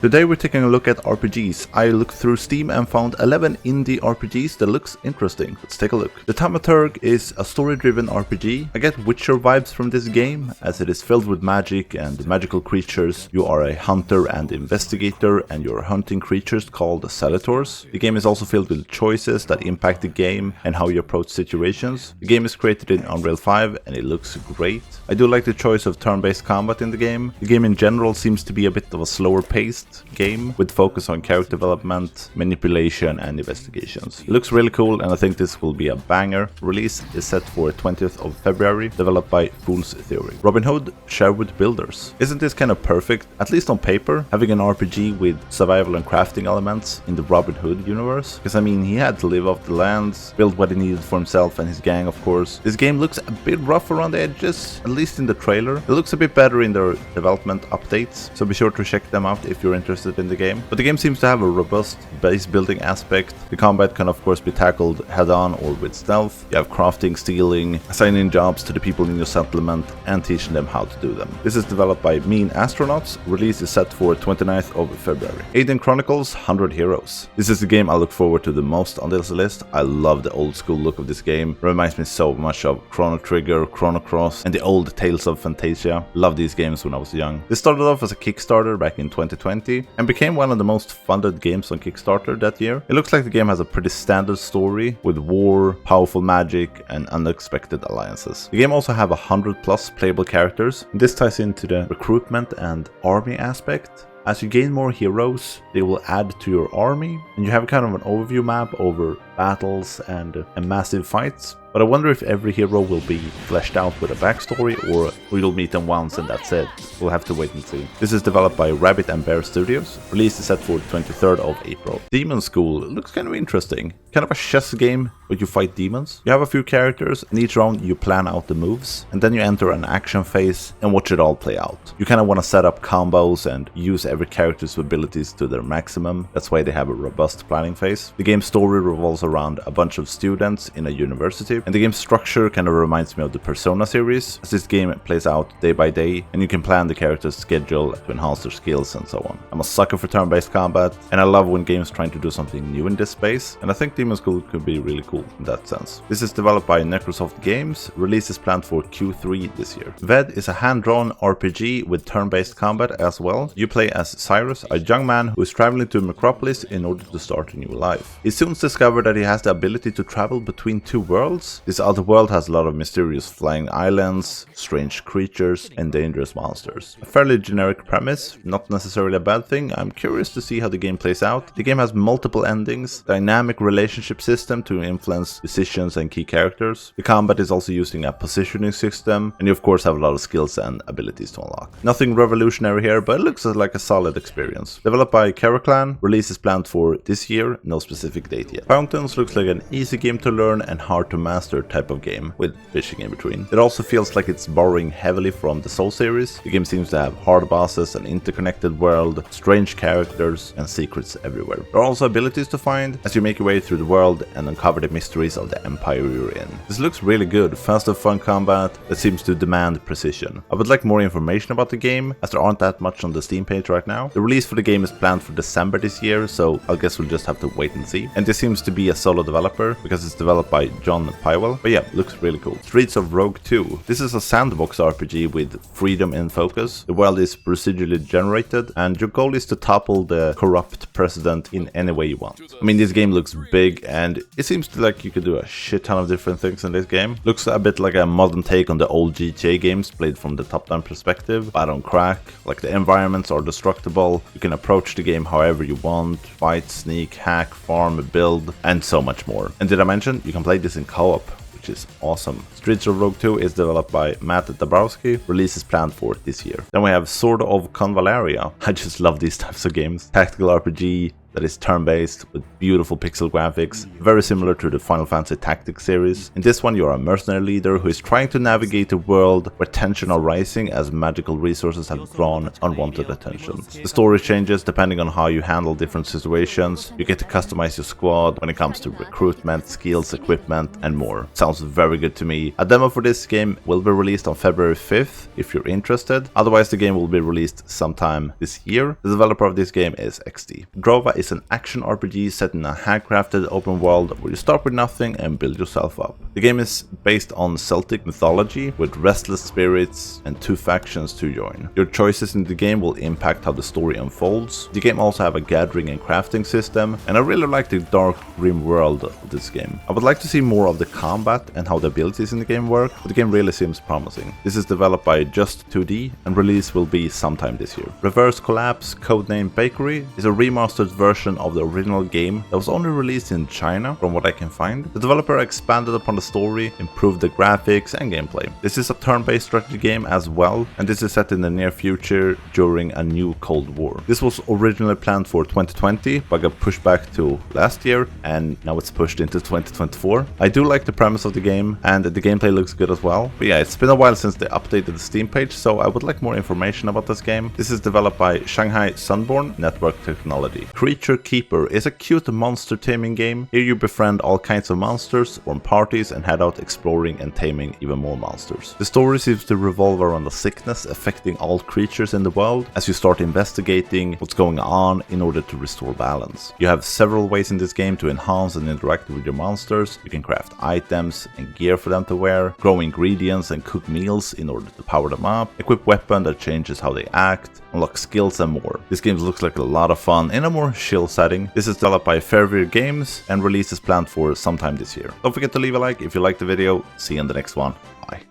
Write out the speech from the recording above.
Today we're taking a look at RPGs. I looked through Steam and found 11 indie RPGs that looks interesting. Let's take a look. The Tamat Tur is a story-driven RPG. I get Witcher vibes from this game, as it is filled with magic and magical creatures. You are a hunter and investigator, and you're hunting creatures called Centaurs. The game is also filled with choices that impact the game and how you approach situations. The game is created in Unreal 5 and it looks great. I do like the choice of turn-based combat in the game. The game in general seems to be a bit of a slower paced game with focus on character development, manipulation and investigations. It looks really cool and I think this will be a banger. Release is set for 20th of February, developed by Fool's Theory. Robin Hood, Sherwood builders. Isn't this kind of perfect, at least on paper, having an RPG with survival and crafting elements in the Robin Hood universe? Because I mean, he had to live off the lands, build what he needed for himself and his gang, of course. This game looks a bit rough around the edges, at least in the trailer. It looks a bit better in their development updates, so be sure to check them out if you're interested in the game. But the game seems to have a robust base building aspect. The combat can of course be tackled head-on or with stealth. You have crafting, stealing, assigning jobs to the people in your settlement and teaching them how to do them. This is developed by Mean Astronauts. Release is set for 29th of February. Eiyuden Chronicles, 100 Heroes. This is the game I look forward to the most on this list. I love the old school look of this game. It reminds me so much of Chrono Trigger, Chrono Cross and the old Tales of Fantasia. Love these games when I was young. This started off as a Kickstarter back in 2020 and became one of the most funded games on Kickstarter that year. It looks like the game has a pretty standard story with war, powerful magic and unexpected alliances. The game also have 100 plus playable characters. This ties into the recruitment and army aspect. As you gain more heroes, they will add to your army, and you have kind of an overview map over battles and massive fights. But I wonder if every hero will be fleshed out with a backstory or you'll meet them once and that's it. We'll have to wait and see. This is developed by Rabbit and Bear Studios. Release is set for 23rd of April. Demonschool looks kind of interesting. Kind of a chess game where you fight demons. You have a few characters and each round you plan out the moves and then you enter an action phase and watch it all play out. You kind of want to set up combos and use every character's abilities to their maximum. That's why they have a robust planning phase. The game's story revolves around a bunch of students in a university. And the game's structure kind of reminds me of the Persona series, as this game plays out day by day, and you can plan the character's schedule to enhance their skills and so on. I'm a sucker for turn-based combat, and I love when games trying to do something new in this space, and I think Demonschool could be really cool in that sense. This is developed by Microsoft Games. Release is planned for Q3 this year. Ved is a hand-drawn RPG with turn-based combat as well. You play as Cyrus, a young man who is traveling to Metropolis in order to start a new life. He soon discovers that he has the ability to travel between two worlds. This other world has a lot of mysterious flying islands, strange creatures, and dangerous monsters. A fairly generic premise, not necessarily a bad thing. I'm curious to see how the game plays out. The game has multiple endings, dynamic relationship system to influence decisions and key characters. The combat is also using a positioning system, and you of course have a lot of skills and abilities to unlock. Nothing revolutionary here, but it looks like a solid experience. Developed by Chronicle, release is planned for this year, no specific date yet. Fountains looks like an easy game to learn and hard to master type of game with fishing in between. It also feels like it's borrowing heavily from the Soul series. The game seems to have hard bosses, an interconnected world, strange characters and secrets everywhere. There are also abilities to find as you make your way through the world and uncover the mysteries of the empire you're in. This looks really good, fast and fun combat that seems to demand precision. I would like more information about the game as there aren't that much on the Steam page right now. The release for the game is planned for December this year, so I guess we'll just have to wait and see. And this seems to be a solo developer because it's developed by John Pywell. But yeah, looks really cool. Streets of Rogue 2. This is a sandbox RPG with freedom in focus. The world is procedurally generated and your goal is to topple the corrupt president in any way you want. I mean, this game looks big and it seems like you could do a shit ton of different things in this game. Looks a bit like a modern take on the old GTA games played from the top-down perspective, but on crack. Like the environments are destructible. You can approach the game however you want. Fight, sneak, hack, farm, build, and so much more. And did I mention you can play this in co-op, which is awesome. Streets of Rogue 2 is developed by Matt Dabrowski. Release is planned for this year. Then we have Sword of Convallaria. I just love these types of games. Tactical RPG, that is turn-based with beautiful pixel graphics, very similar to the Final Fantasy Tactics series. In this one you are a mercenary leader who is trying to navigate a world where tension are rising as magical resources have drawn unwanted attention. The story changes depending on how you handle different situations. You get to customize your squad when it comes to recruitment, skills, equipment and more. Sounds very good to me. A demo for this game will be released on February 5th if you're interested. Otherwise the game will be released sometime this year. The developer of this game is XD. Drova is an action RPG set in a handcrafted open world where you start with nothing and build yourself up. The game is based on Celtic mythology with restless spirits and two factions to join. Your choices in the game will impact how the story unfolds. The game also have a gathering and crafting system, and I really like the dark grim world of this game. I would like to see more of the combat and how the abilities in the game work, but the game really seems promising. This is developed by Just 2D and release will be sometime this year. Reverse Collapse, codenamed Bakery, is a remastered version of the original game that was only released in China from what I can find. The developer expanded upon the story, improved the graphics and gameplay. This is a turn-based strategy game as well, and this is set in the near future during a new Cold War. This was originally planned for 2020 but got pushed back to last year and now it's pushed into 2024. I do like the premise of the game and the gameplay looks good as well. But yeah, it's been a while since they updated the Steam page, so I would like more information about this game. This is developed by Shanghai Sunborn Network Technology. Creature Keeper is a cute monster taming game. Here you befriend all kinds of monsters, form parties and head out exploring and taming even more monsters. The story seems to revolve around a sickness affecting all creatures in the world as you start investigating what's going on in order to restore balance. You have several ways in this game to enhance and interact with your monsters. You can craft items and gear for them to wear, grow ingredients and cook meals in order to power them up, equip weapon that changes how they act, unlock skills and more. This game looks like a lot of fun in a more chill setting. This is developed by Fairview Games and release is planned for sometime this year. Don't forget to leave a like if you liked the video. See you in the next one. Bye.